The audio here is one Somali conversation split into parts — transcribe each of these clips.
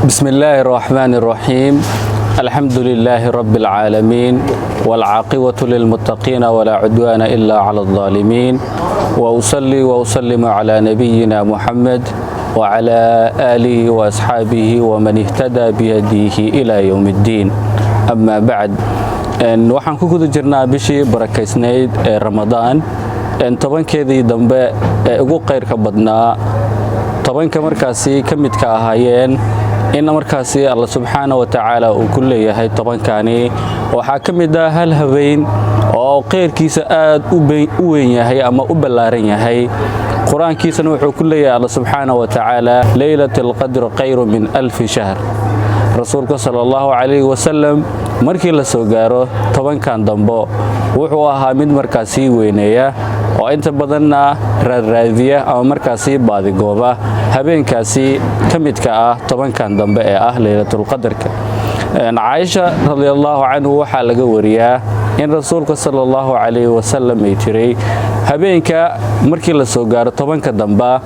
بسم الله الرحمن الرحيم. الحمد لله رب العالمين والعاقبة للمتقين ولا عدوان إلا على الظالمين وأصلي وأسلم على نبينا محمد وعلى آله وأصحابه ومن اهتدى بهديه إلى يوم الدين. أما بعد waxaan ku guda jirnaa bishii barakaysnayd ee Ramadaan tobankeedii dambe ee ugu qeyrka badnaa tobanka markaasi kamidka ahaayeen in markaasi Allah subhanahu wa ta'ala uu ku leeyahay tobankani waxa kamid ah hal habeen oo qeyrkiisa aad u weyn yahay ama u ballaaran yahay quraankiisana wuxuu ku leeyahay Allah subhanahu wa ta'ala laylatul qadr khayru min alf shahr. rasuulka sallallahu alayhi wasallam markii la soo gaaro tobankan dambo wuxuu ahaa mid markaasi weyneeya oo inta badanna raadiya ama markaasi baadigooba habeenkaasi kamidka ah tobankan dambe ee ah laylatul qadarka. Aisha radhiyallahu anha waxa laga wariyaa in rasuulka sallallahu alayhi wasallam ay tiray habeenka markii la soo gaaro tobanka dambe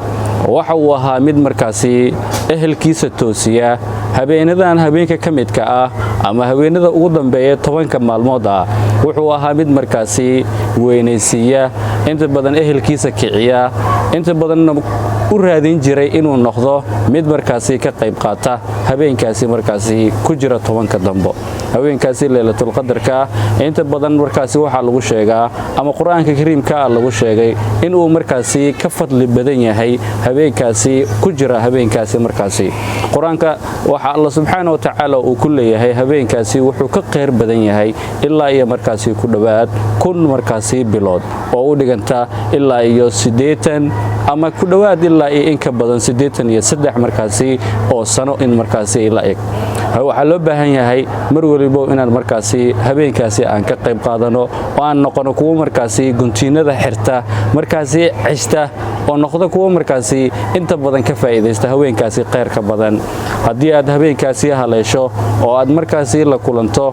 waxa uu ahaa mid markaasi ehelkiisa toosiya habeenadan habeenka kamidka ah ama habeenada ugu dambeeya tobanka maalmood ah wuxuu ahaa mid markaasi weynaysiya inta badan ehelkiisa kiciya inta badan u raadin jiray inuu noqdo mid markaasi ka qayb qaata habeenkaasi markaasi ku jira tobanka dambe habeenkaasi laylatul qadarka inta badan markaasi waxa lagu sheegaa ama quraanka kariimka lagu sheegay inuu markaasi ka fadli badan yahay habeenkaasi ku jira habeenkaasi markaasi quraanka waxa Allah subhanahu wa ta'ala uu ku leeyahay habeenkaasi wuxuu ka qeyr badan yahay ilaa iyo markaasi ku dhawaad kun markaasi bilood oo u dhiganta ilaa iyo 80 ama ku dhawaad ilaa iyo in ka badan 83 markaasi oo sano in markaasi ila eg waxa loo baahan yahay mar waliba inaan markaasi habeenkaasi aan ka qayb qaadano oo aan noqono kuwa markaasi guntiinada xirta markaasi cishta oo noqdo kuwa markaasi inta badan ka faa'iideysta habeenkaasi qeyrka badan hadii aad habeenkaasi haleesho oo aad markaasi la kulanto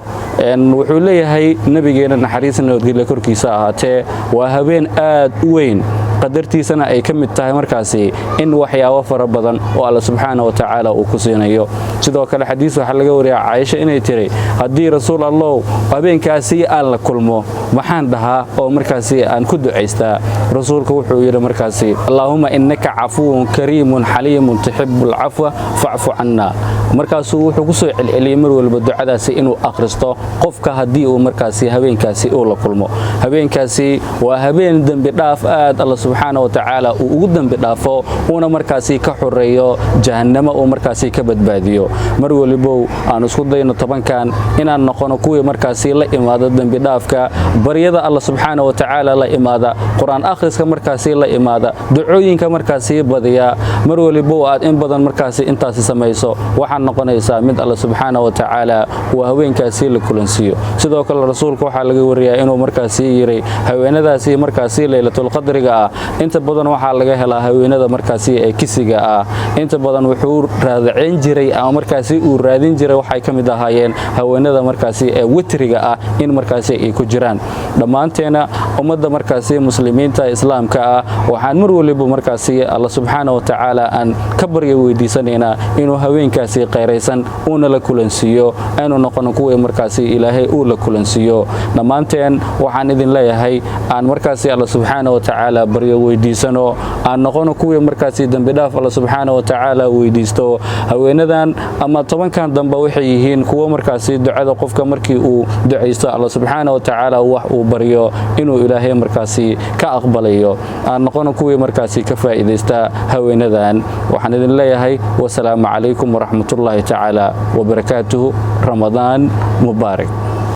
wuxuu leeyahay nabigeena naxariis nabadgelyo korkiisa ahaatee waa habeen aad u weyn qadartiisana ay kamid tahay markaasi in waxyaabo fara badan oo Allah subhanahu wa ta'ala uu ku siinayo sidoo kale xadiis waxa laga wariyaa Aisha inay tiri hadii rasuul Allah habeenkaasi aan la kulmo waxaan dhahaa oo markaasi aan ku duceystaa rasuulku wuxuu yiri markaasi Allahumma innaka afuwun kariimun haliimun tuhibbul afwa fa'fu anna markaasuu wuxuu ku soo celceliyay mar walba ducadaasi inuu akhristo qofka hadii uu markaasi habeenkaasi uu la kulmo habeenkaasi waa habeen dambi dhaaf aad Allah subhanahu wa ta'ala uu ugu dambi dhaafo una markaasi ka xoreeyo jahannama oo markaasi ka badbaadiyo mar waliba aan isku dayno tobankan inaan noqono kuwii markaasi la imaado dambi dhaafka baryada Allah subhanahu wa ta'ala la imaada quraan akhriska markaasi la imaada ducooyinka markaasi badiya mar waliba aad in badan markaasi intaas sameeyso waxaan noqonaysaa mid Allah subhanahu wa ta'ala waa haweenkaasi la kulansiyo sidoo kale rasuulku waxa laga wariyaa inuu markaasi yiri haweenadaasi markaasi laylatul qadriga inta badan waxa laga helaa haweenada markaasi ee kisiga ah inta badan wuxuu raadicin jiray ama markaasi uu raadin jiray waxay kamid ahaayeen haweenada markaasi ee witriga ah in markaasi ay ku jiraan dhamaanteena ummadda markaasi muslimiinta islaamka ah waxaan mar waliba markaasi Allah subhanahu wa ta'ala aan ka baryo weydiisanayna inuu haweenkaasi qeyraysan una la kulansiyo aanu noqono kuwa markaasi Ilaahay uu la kulansiyo dhamaanteen waxaan idin leeyahay aan markaasi Allah subhanahu wa ta'ala baryo weydiisano aan noqono kuwa markaasi dambi dhaaf Allah subhanahu wa ta'ala weydiisto haweenadan ama tobankan dambe waxay yihiin kuwa markaasi ducada qofka markii uu duceysto Allah subhanahu wa ta'ala wax uu baryo inuu Ilaahay markaasi ka aqbalayo aan noqono kuwa markaasi ka faa'iideysta haweenadan waxaan idin leeyahay wassalaamu calaykum wa rahmatullahi ta'ala wa barakatuh Ramadan Mubarak.